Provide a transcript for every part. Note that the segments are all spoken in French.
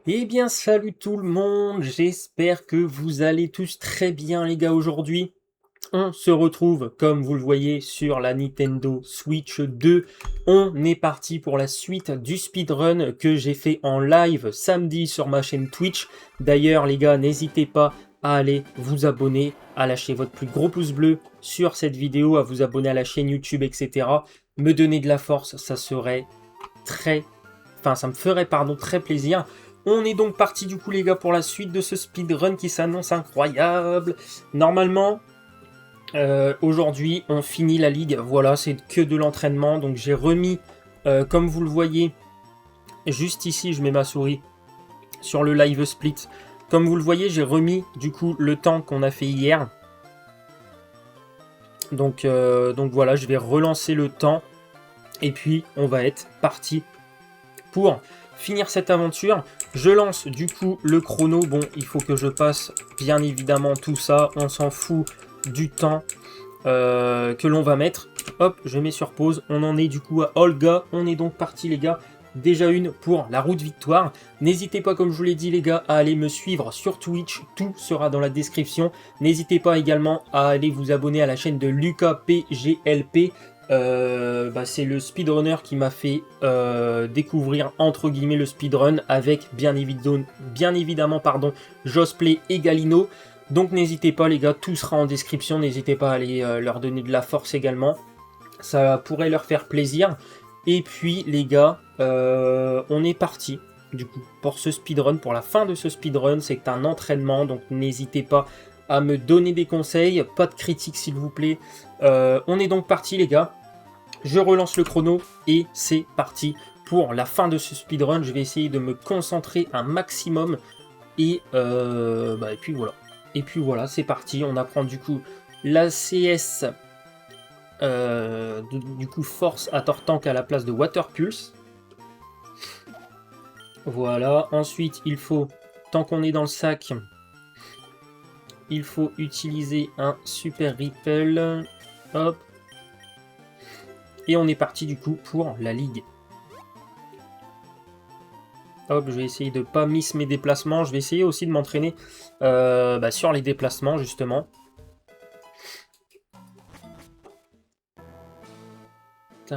Eh bien, salut tout le monde, j'espère que vous allez tous très bien les gars aujourd'hui. On se retrouve, comme vous le voyez, sur la Nintendo Switch 2. On est parti pour la suite du speedrun que j'ai fait en live samedi sur ma chaîne Twitch. D'ailleurs, les gars, n'hésitez pas à aller vous abonner, à lâcher votre plus gros pouce bleu sur cette vidéo, à vous abonner à la chaîne YouTube, etc. Me donner de la force, ça serait très... Enfin, ça me ferait, pardon, très plaisir. On est donc parti du coup les gars pour la suite de ce speedrun qui s'annonce incroyable. Normalement, aujourd'hui, on finit la ligue. Voilà, c'est que de l'entraînement. Donc j'ai remis, comme vous le voyez, juste ici, je mets ma souris sur le live split. Comme vous le voyez, j'ai remis du coup le temps qu'on a fait hier. Donc voilà, je vais relancer le temps. Et puis, on va être parti pour finir cette aventure. Je lance du coup le chrono. Bon, il faut que je passe bien évidemment tout ça. On s'en fout du temps que l'on va mettre. Hop, je mets sur pause. On en est du coup à Olga. On est donc parti les gars. Déjà une pour la route victoire. N'hésitez pas, comme je vous l'ai dit les gars, à aller me suivre sur Twitch. Tout sera dans la description. N'hésitez pas également à aller vous abonner à la chaîne de Lucas PGLP. C'est le speedrunner qui m'a fait découvrir entre guillemets le speedrun avec bien évidemment pardon, Josplay et Galino. Donc n'hésitez pas les gars, tout sera en description, n'hésitez pas à aller leur donner de la force également, ça pourrait leur faire plaisir. Et puis les gars, on est parti du coup pour ce speedrun, pour la fin de ce speedrun, c'est un entraînement, donc n'hésitez pas à me donner des conseils, pas de critiques s'il vous plaît. On est donc parti les gars, je relance le chrono et c'est parti pour la fin de ce speedrun. Je vais essayer de me concentrer un maximum et puis voilà. Et puis voilà, c'est parti. On apprend du coup la CS, du coup Force à Tortank à la place de Water Pulse. Voilà. Ensuite, il faut, tant qu'on est dans le sac, il faut utiliser un Super Ripple. Hop. Et on est parti du coup pour la ligue. Hop, je vais essayer de pas miss mes déplacements. Je vais essayer aussi de m'entraîner sur les déplacements justement. Oh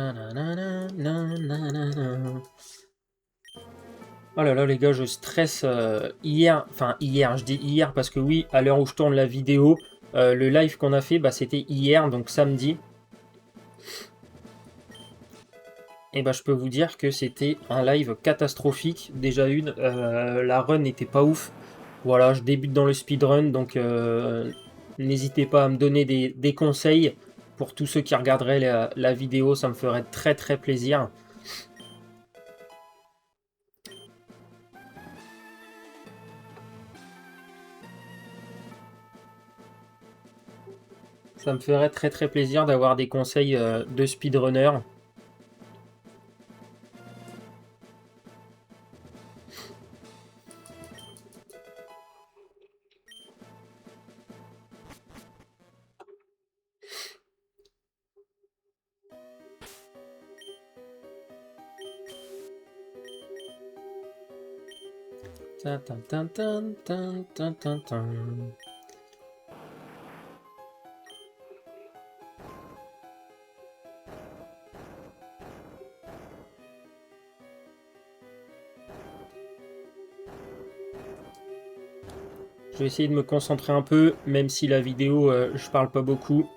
là là les gars, je stresse hier, enfin hier, je dis hier parce que oui, à l'heure où je tourne la vidéo, le live qu'on a fait, c'était hier, donc samedi. Et je peux vous dire que c'était un live catastrophique. Déjà la run n'était pas ouf. Voilà, je débute dans le speedrun, donc n'hésitez pas à me donner des conseils pour tous ceux qui regarderaient la vidéo, ça me ferait très très plaisir. Ça me ferait très très plaisir d'avoir des conseils de speedrunner. Tin, tin, tin, tin, tin, tin, tin, tin. Je vais essayer de me concentrer un peu, même si la vidéo, je parle pas beaucoup.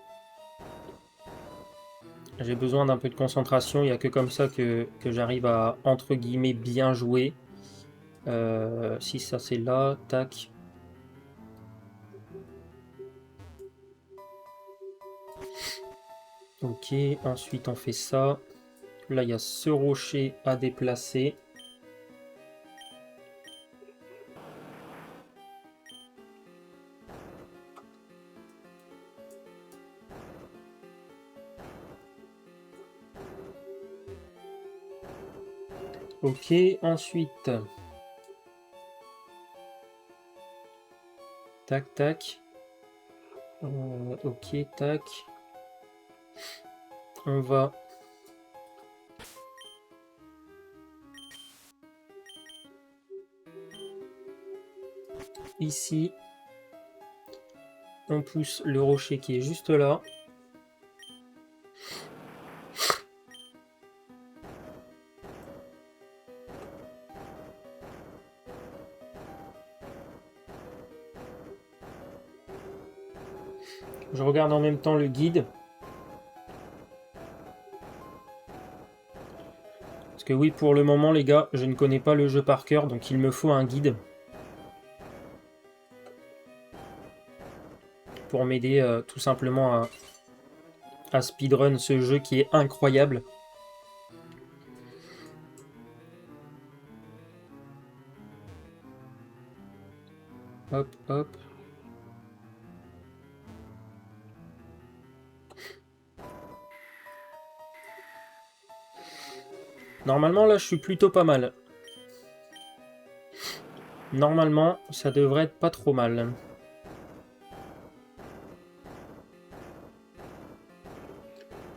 J'ai besoin d'un peu de concentration, il n'y a que comme ça que j'arrive à, entre guillemets, bien jouer. Si ça c'est là, tac. Ok, ensuite on fait ça. Là il y a ce rocher à déplacer. Ok, ensuite... Tac, tac. Ok, tac. On va... Ici, on pousse le rocher qui est juste là. Je regarde en même temps le guide. Parce que oui, pour le moment, les gars, je ne connais pas le jeu par cœur, donc il me faut un guide. Pour m'aider tout simplement à speedrun ce jeu qui est incroyable. Hop, hop. Normalement, là, je suis plutôt pas mal. Normalement, ça devrait être pas trop mal.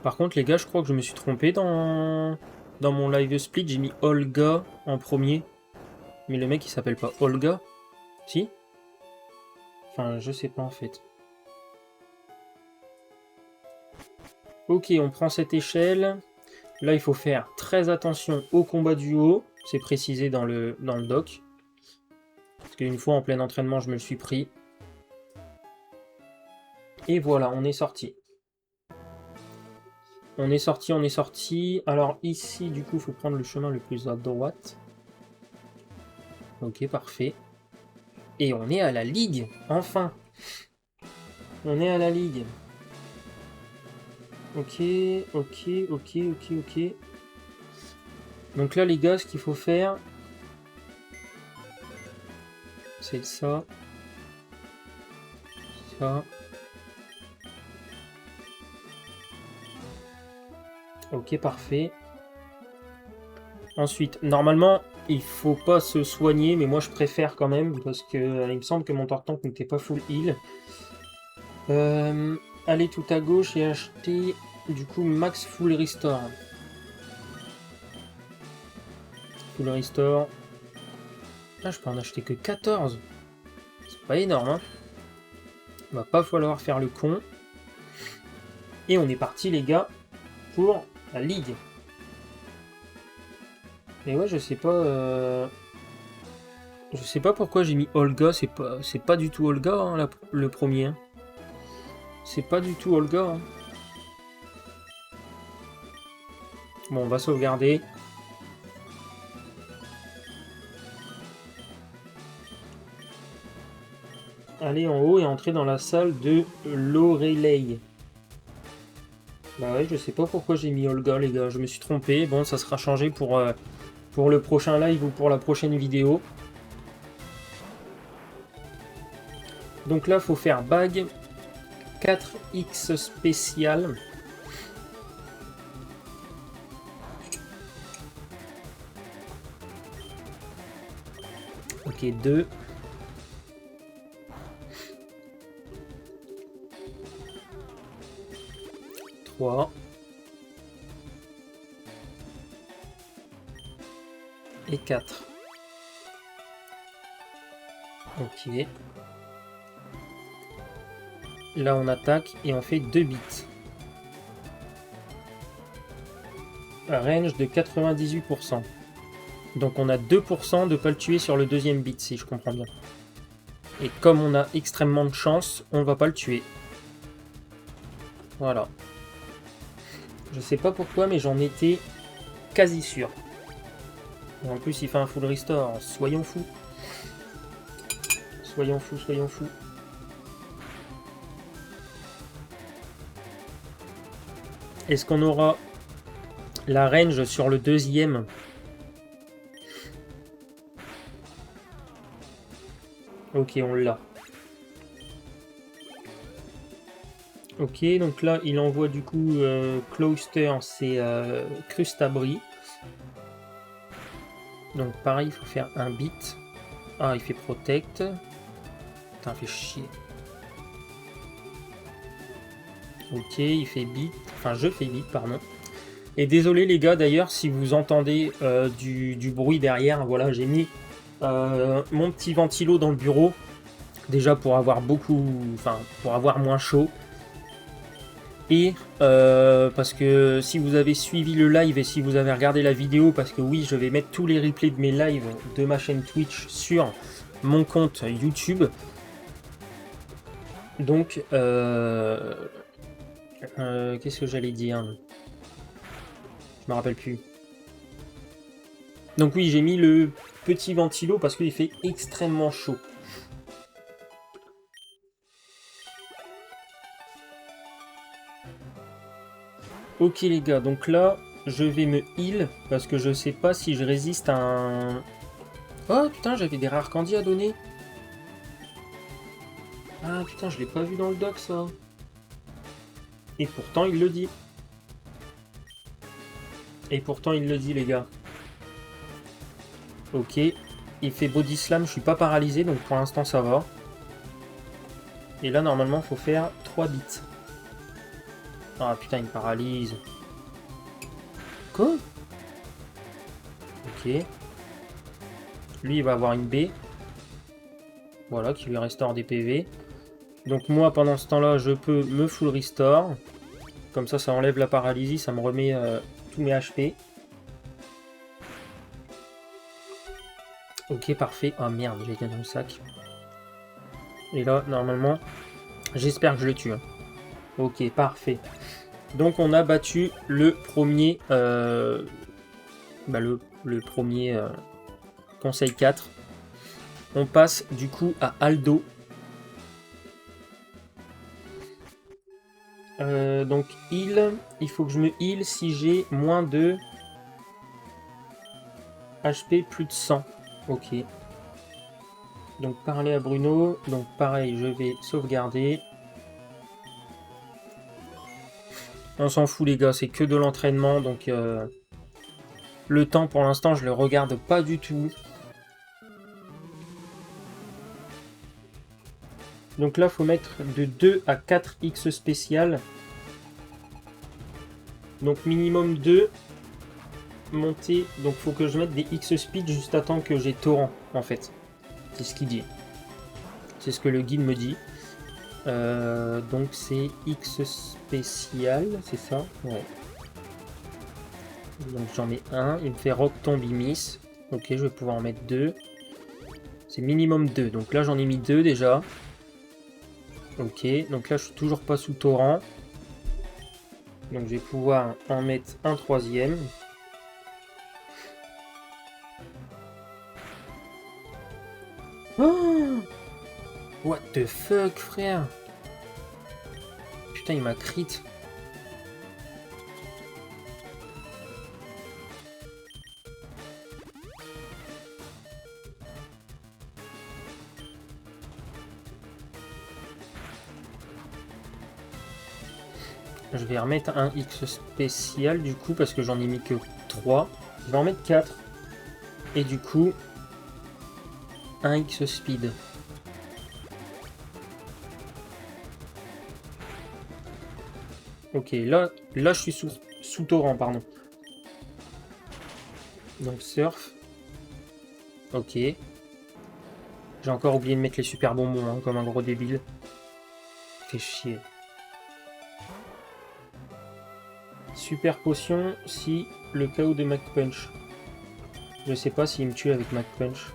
Par contre, les gars, je crois que je me suis trompé dans mon live split. J'ai mis Olga en premier. Mais le mec, il s'appelle pas Olga. Si? Enfin, je sais pas en fait. Ok, on prend cette échelle. Là, il faut faire très attention au combat du haut. C'est précisé dans le doc. Parce qu'une fois en plein entraînement, je me le suis pris. Et voilà, on est sorti. On est sorti, on est sorti. Alors ici, du coup, il faut prendre le chemin le plus à droite. Ok, parfait. Et on est à la Ligue, enfin. On est à la Ligue. Ok, ok, ok, ok, ok. Donc là, les gars, ce qu'il faut faire, c'est ça. Ça. Ok, parfait. Ensuite, normalement, il faut pas se soigner, mais moi je préfère quand même, parce que il me semble que mon Tortank n'était pas full heal. Aller tout à gauche et acheter du coup max full restore. Full restore. Ah, je peux en acheter que 14. C'est pas énorme, hein. Va pas falloir faire le con. Et on est parti, les gars, pour la Ligue. Et ouais, je sais pas... Je sais pas pourquoi j'ai mis Olga, c'est pas du tout Olga, hein, le premier. Hein. C'est pas du tout Olga. Hein. Bon, on va sauvegarder. Aller en haut et entrer dans la salle de Lorelei. Bah ouais, je sais pas pourquoi j'ai mis Olga, les gars, je me suis trompé. Bon, ça sera changé pour le prochain live ou pour la prochaine vidéo. Donc là, faut faire bague 4x spécial. Ok, 2. Et 4. Ok. Là on attaque et on fait 2 bits. Range de 98%. Donc on a 2% de pas le tuer sur le deuxième bit si je comprends bien. Et comme on a extrêmement de chance, on va pas le tuer. Voilà. Je sais pas pourquoi, mais j'en étais quasi sûr. En plus, il fait un full restore. Soyons fous. Soyons fous, soyons fous. Est-ce qu'on aura la range sur le deuxième? Ok, on l'a. Ok, donc là, il envoie du coup Closter, c'est Crustabri. Donc pareil, il faut faire un bit. Ah, il fait Protect. Putain, fait chier. Ok, il fait bit. Enfin, je fais bit, pardon. Et désolé les gars, d'ailleurs, si vous entendez du bruit derrière, voilà, j'ai mis mon petit ventilo dans le bureau. Déjà pour avoir pour avoir moins chaud. Et parce que si vous avez suivi le live et si vous avez regardé la vidéo, parce que oui, je vais mettre tous les replays de mes lives de ma chaîne Twitch sur mon compte YouTube. Donc, qu'est-ce que j'allais dire? Je me rappelle plus. Donc oui, j'ai mis le petit ventilo parce qu'il fait extrêmement chaud. Ok les gars, donc là, je vais me heal parce que je sais pas si je résiste à un... Oh putain, j'avais des rares candies à donner. Ah putain, je l'ai pas vu dans le doc ça. Et pourtant il le dit. Et pourtant il le dit les gars. Ok, il fait body slam, je suis pas paralysé donc pour l'instant ça va. Et là normalement faut faire 3 bits. Ah putain il me paralyse. Quoi? Ok. Lui il va avoir une B. Voilà, qui lui restaure des PV. Donc moi pendant ce temps là je peux me full restore. Comme ça enlève la paralysie, ça me remet tous mes HP. Ok parfait. Ah merde, j'ai été dans le sac. Et là normalement, j'espère que je le tue. Hein. Ok parfait. Donc on a battu le premier, le premier conseil 4. On passe du coup à Aldo. Donc heal, il faut que je me heal si j'ai moins de HP plus de 100. Ok. Donc parler à Bruno. Donc pareil, je vais sauvegarder. On s'en fout les gars, c'est que de l'entraînement. Donc le temps pour l'instant je le regarde pas du tout. Donc là faut mettre de 2 à 4 X spécial. Donc minimum 2. Monter. Donc faut que je mette des X speed juste à temps que j'ai torrent en fait. C'est ce qu'il dit. C'est ce que le guide me dit. Donc c'est X spécial, c'est ça? Ouais. Donc j'en mets un. Il me fait Rock Tomb Miss. Ok, je vais pouvoir en mettre 2. C'est minimum 2. Donc là j'en ai mis 2 déjà. Ok, donc là je suis toujours pas sous torrent. Donc je vais pouvoir en mettre un troisième. Oh, what the fuck frère? Putain il m'a crit. Je vais remettre un X spécial du coup parce que j'en ai mis que 3. Je vais en mettre 4. Et du coup, un X speed. Ok, là je suis sous torrent, pardon. Donc surf. Ok. J'ai encore oublié de mettre les super bonbons, hein, comme un gros débile. Fait chier. Super potion si le KO de Mac Punch. Je sais pas s'il me tue avec Mac Punch.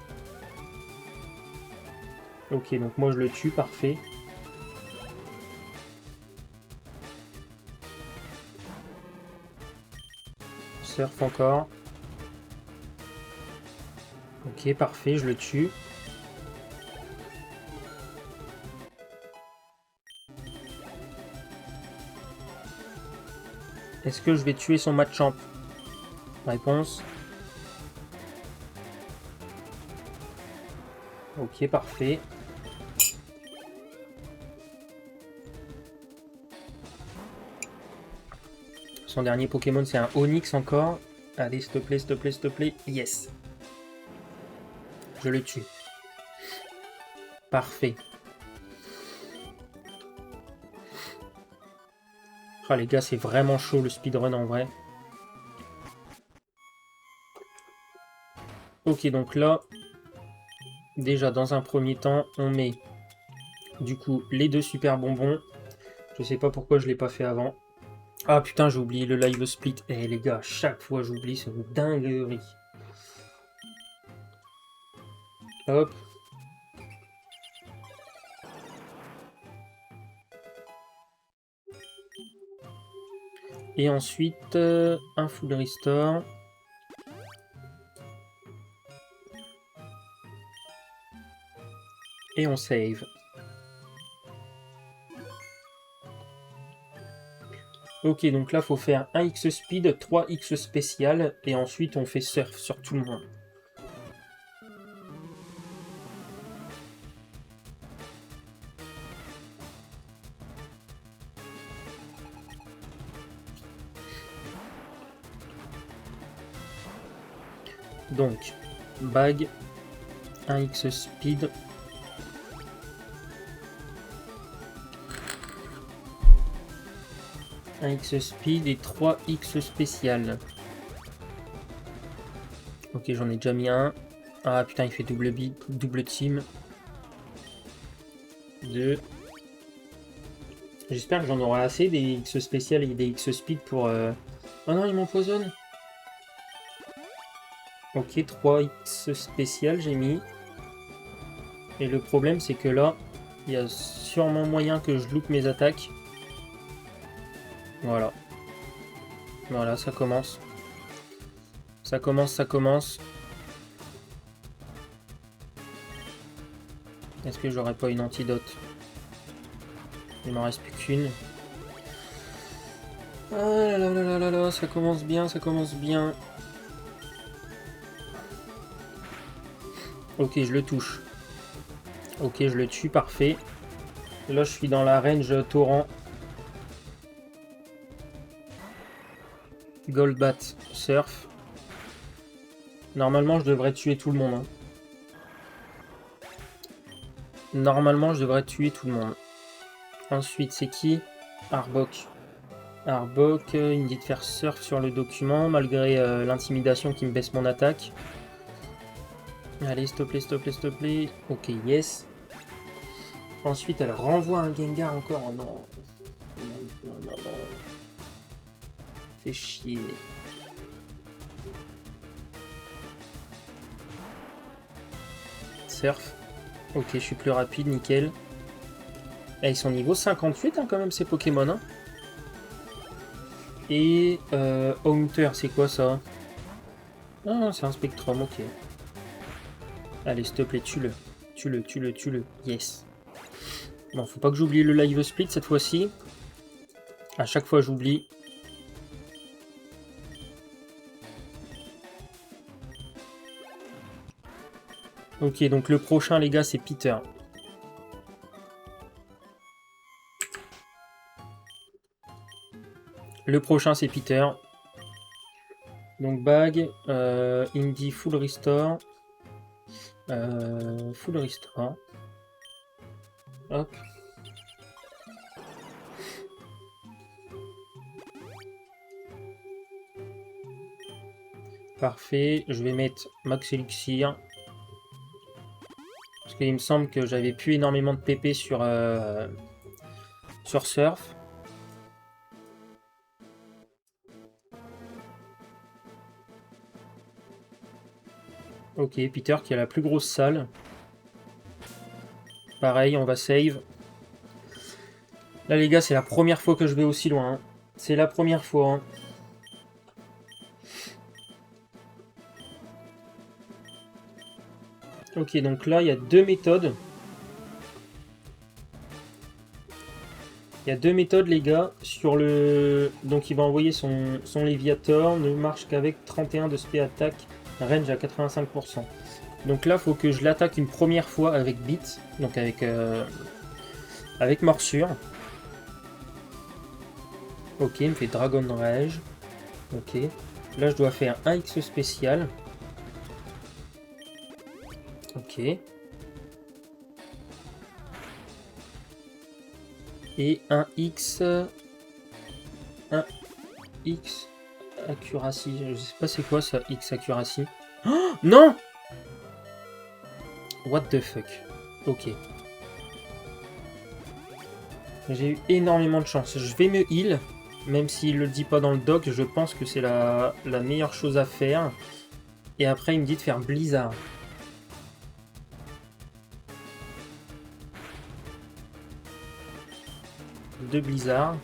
Ok, donc moi je le tue, parfait. Surf encore. Ok, parfait, je le tue. Est-ce que je vais tuer son Machamp? Réponse. Ok, parfait. Son dernier Pokémon, c'est un Onix encore. Allez, s'il te plaît, s'il te plaît, s'il te plaît. Yes. Je le tue. Parfait. Ah les gars, c'est vraiment chaud le speedrun en vrai. Ok, donc là, déjà dans un premier temps, on met du coup les 2 super bonbons. Je sais pas pourquoi je l'ai pas fait avant. Ah putain, j'ai oublié le live split. Eh les gars, chaque fois j'oublie, c'est une dinguerie. Hop. Et ensuite, un full restore. Et on save. Ok, donc là, faut faire 1x speed, 3x spécial, et ensuite on fait surf sur tout le monde. Donc, bag, 1x speed. Un X speed et 3x spécial. Ok, j'en ai déjà mis un. Ah putain, il fait double beat, double team. 2. J'espère que j'en aurai assez des X spécial et des X speed pour... Oh non, il m'empoisonne. Ok, 3x spécial, j'ai mis. Et le problème, c'est que là, il y a sûrement moyen que je loupe mes attaques. Voilà. Voilà, ça commence. Ça commence, ça commence. Est-ce que j'aurais pas une antidote? Il m'en reste plus qu'une. Ah là là là là là, ça commence bien, ça commence bien. Ok, je le touche. Ok, je le tue, parfait. Là, je suis dans la range torrent. Goldbat, surf. Normalement, je devrais tuer tout le monde. Hein. Normalement, je devrais tuer tout le monde. Ensuite, c'est qui? Arbok. Arbok, il me dit de faire surf sur le document, malgré l'intimidation qui me baisse mon attaque. Allez, s'il te plaît, s'il te plaît, s'il te plaît. Ok, yes. Ensuite, elle renvoie un Gengar encore. Oh non. Non, non, non. Fait chier. Surf. Ok, je suis plus rapide, nickel. Et ils sont niveau 58 hein, quand même ces Pokémon. Hein. Et Haunter, c'est quoi ça? Ah, c'est un Spectrum, ok. Allez, s'il te plaît, tue-le. Tue-le, tue-le, tue-le. Yes. Bon, faut pas que j'oublie le live split cette fois-ci. À chaque fois, j'oublie. Ok, donc le prochain, les gars, c'est Peter. Le prochain, c'est Peter. Donc, bag, Indie full restore. Full restore. Hop. Parfait. Je vais mettre Max Elixir. Parce qu'il me semble que j'avais plus énormément de PP sur Surf. Ok, Peter qui a la plus grosse salle. Pareil, on va save. Là, les gars, c'est la première fois que je vais aussi loin. Hein. C'est la première fois. Hein. Ok, donc là, il y a deux méthodes. Il y a deux méthodes, les gars. Sur le... Donc, il va envoyer son Léviator. Ne marche qu'avec 31 de spé attaque. Range à 85%. Donc là, il faut que je l'attaque une première fois avec Beat. Donc avec morsure. Ok, il me fait Dragon Rage. Ok. Là, je dois faire un X spécial. Ok. Et un X... Un X accuracy. Je sais pas c'est quoi ça, X accuracy. Oh non! What the fuck. Ok. J'ai eu énormément de chance. Je vais me heal, même s'il le dit pas dans le doc, je pense que c'est la meilleure chose à faire. Et après, il me dit de faire Blizzard. Deux Blizzard.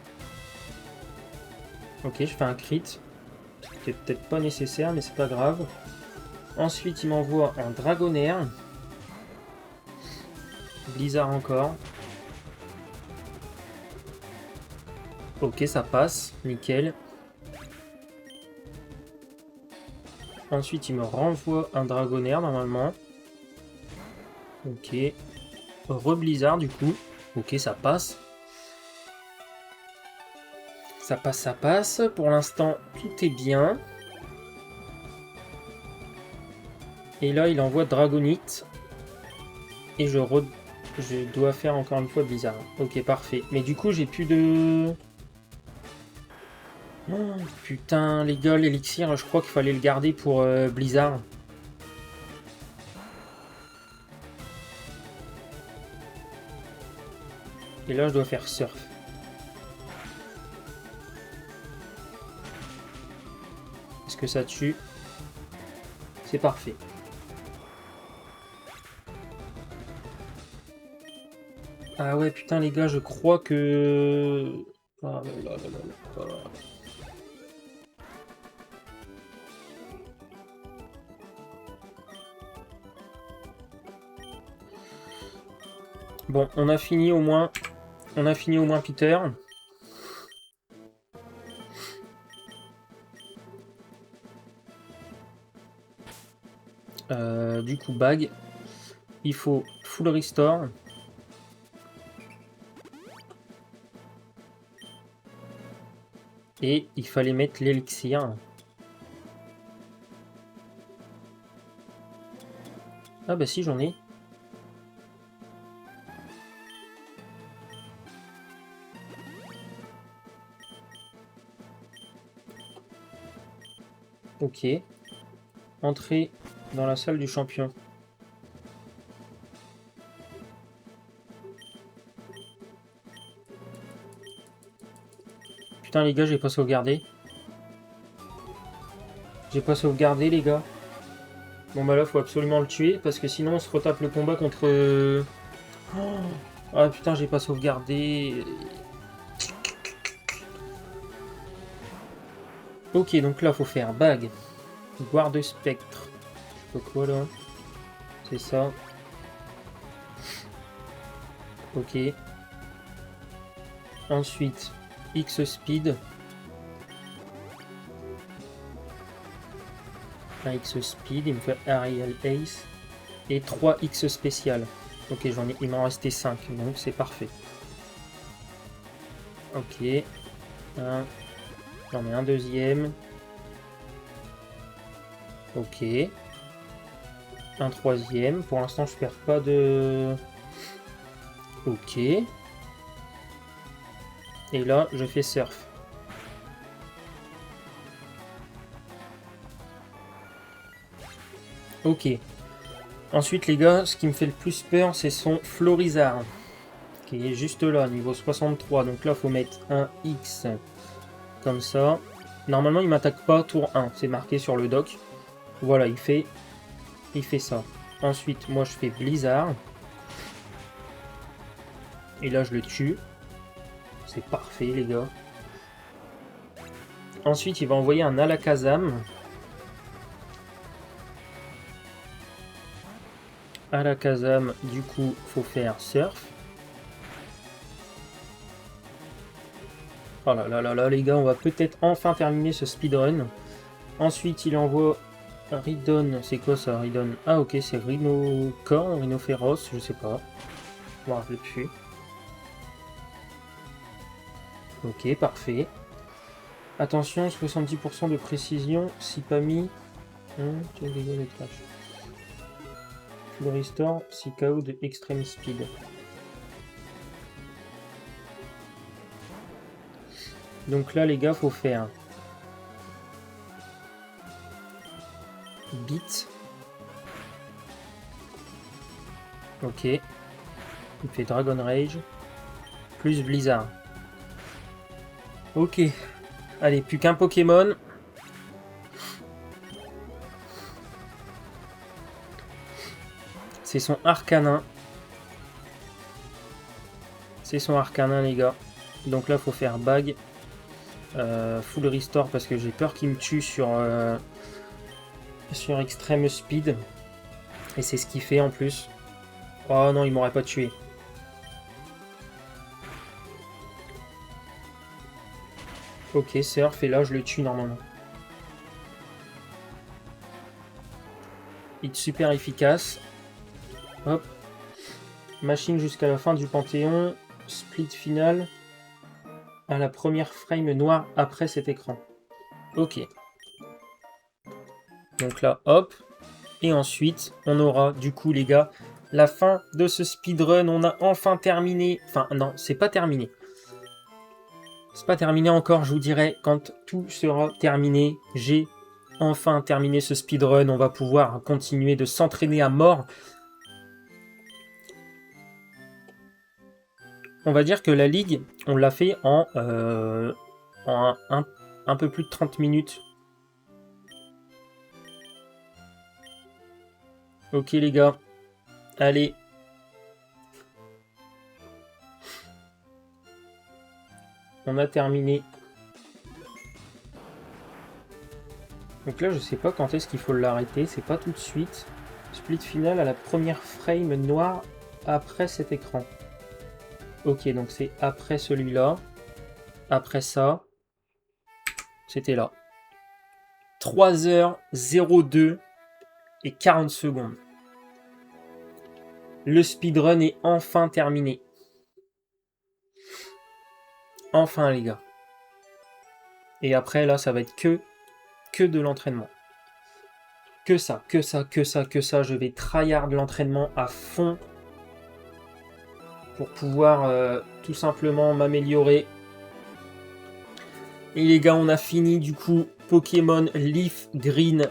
Ok, je fais un crit. C'était peut-être pas nécessaire, mais c'est pas grave. Ensuite, il m'envoie un Dragonair. Blizzard encore. Ok, ça passe. Nickel. Ensuite, il me renvoie un Dragonair, normalement. Ok. Re-Blizzard, du coup. Ok, ça passe. Ça passe, ça passe. Pour l'instant, tout est bien. Et là, il envoie Dragonite. Et je dois faire encore une fois Blizzard. Ok, parfait. Mais du coup, j'ai plus de... Oh, putain, les gars, l'élixir, je crois qu'il fallait le garder pour Blizzard. Et là, je dois faire Surf. Est-ce que ça tue? C'est parfait. Ah ouais, putain, les gars, je crois que... Ah là là là là là. Bon, on a fini au moins. On a fini au moins Peter. Du coup, bag. Il faut full restore. Et il fallait mettre l'élixir. Ah bah si, j'en ai. Ok. Entrer dans la salle du champion. Putain les gars, j'ai pas sauvegardé. J'ai pas sauvegardé les gars. Bon bah là, faut absolument le tuer, parce que sinon on se retape le combat contre... Oh ah putain, j'ai pas sauvegardé. Ok, donc là, faut faire bague. Guarde spectre. Je sais pas quoi là. C'est ça. Ok. Ensuite, X speed. Un X speed, il me fait Ariel Ace. Et 3 X spécial. Ok, il m'en restait 5, donc c'est parfait. Ok. J'en ai un deuxième. Ok. Un troisième. Pour l'instant, je perds pas de... Ok. Et là, je fais surf. Ok. Ensuite, les gars, ce qui me fait le plus peur, c'est son Florizard. Qui est juste là, niveau 63. Donc là, faut mettre un X comme ça. Normalement, il m'attaque pas tour 1. C'est marqué sur le doc. Voilà, il fait ça. Ensuite, moi, je fais Blizzard. Et là, je le tue. C'est parfait, les gars. Ensuite, il va envoyer un Alakazam. Alakazam, du coup, faut faire Surf. Oh là là là là, les gars, on va peut-être enfin terminer ce speedrun. Ensuite, il envoie Ridon. C'est quoi ça, Ridon? Ah, ok, c'est Rhinocorn, Rhinophéros, je sais pas. Je me rappelle plus. Ok, parfait. Attention, 70% de précision, si pas mis. Tu as les trash. Full restore, si KO de extreme speed. Donc là, les gars, faut faire Beat. Ok. Il fait Dragon Rage. plus Blizzard. Ok. Allez, plus qu'un Pokémon. C'est son Arcanin. C'est son Arcanin, les gars. Donc là, faut faire Bag. Full Restore parce que j'ai peur qu'il me tue sur Extreme Speed. Et c'est ce qu'il fait en plus. Oh non, il m'aurait pas tué. Ok, Surf, et là je le tue normalement. Hit super efficace. Hop. Machine jusqu'à la fin du Panthéon. Split final. À la première frame noire après cet écran. Ok. Donc là, hop. Et ensuite, on aura du coup, les gars, la fin de ce speedrun. On a enfin terminé. Enfin, non, c'est pas terminé. C'est pas terminé encore, je vous dirai quand tout sera terminé. J'ai enfin terminé ce speedrun. On va pouvoir continuer de s'entraîner à mort. On va dire que la ligue, on l'a fait en un peu plus de 30 minutes. Ok les gars, allez. On a terminé. Donc là, je sais pas quand est-ce qu'il faut l'arrêter. C'est pas tout de suite. Split final à la première frame noire après cet écran. Ok, donc c'est après celui-là. Après ça, c'était là. 3h02 et 40 secondes. Le speedrun est enfin terminé. Enfin les gars. Et après là, ça va être que de l'entraînement. Que ça. Je vais tryhard l'entraînement à fond pour pouvoir tout simplement m'améliorer. Et les gars, on a fini du coup Pokémon Leaf Green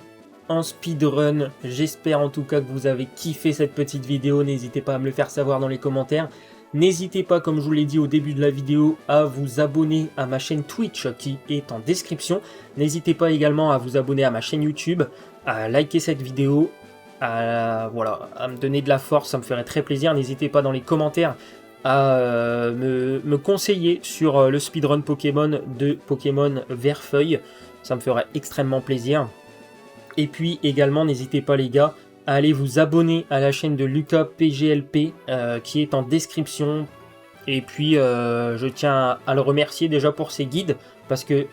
en speedrun. J'espère en tout cas que vous avez kiffé cette petite vidéo. N'hésitez pas à me le faire savoir dans les commentaires. N'hésitez pas, comme je vous l'ai dit au début de la vidéo, à vous abonner à ma chaîne Twitch qui est en description. N'hésitez pas également à vous abonner à ma chaîne YouTube, à liker cette vidéo, à me donner de la force, ça me ferait très plaisir. N'hésitez pas dans les commentaires à me conseiller sur le speedrun Pokémon de Pokémon Vert-Feuille. Ça me ferait extrêmement plaisir. Et puis également, n'hésitez pas les gars, à aller vous abonner à la chaîne de Lucas PGLP qui est en description. Et puis je tiens à le remercier déjà pour ses guides parce que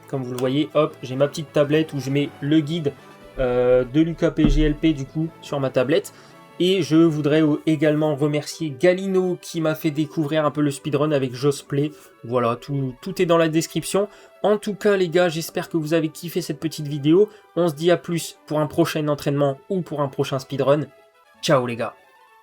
comme vous le voyez, hop, j'ai ma petite tablette où je mets le guide de Lucas PGLP du coup sur ma tablette. Et je voudrais également remercier Galino qui m'a fait découvrir un peu le speedrun avec Josplay. Voilà, tout est dans la description. En tout cas les gars, j'espère que vous avez kiffé cette petite vidéo. On se dit à plus pour un prochain entraînement ou pour un prochain speedrun. Ciao les gars.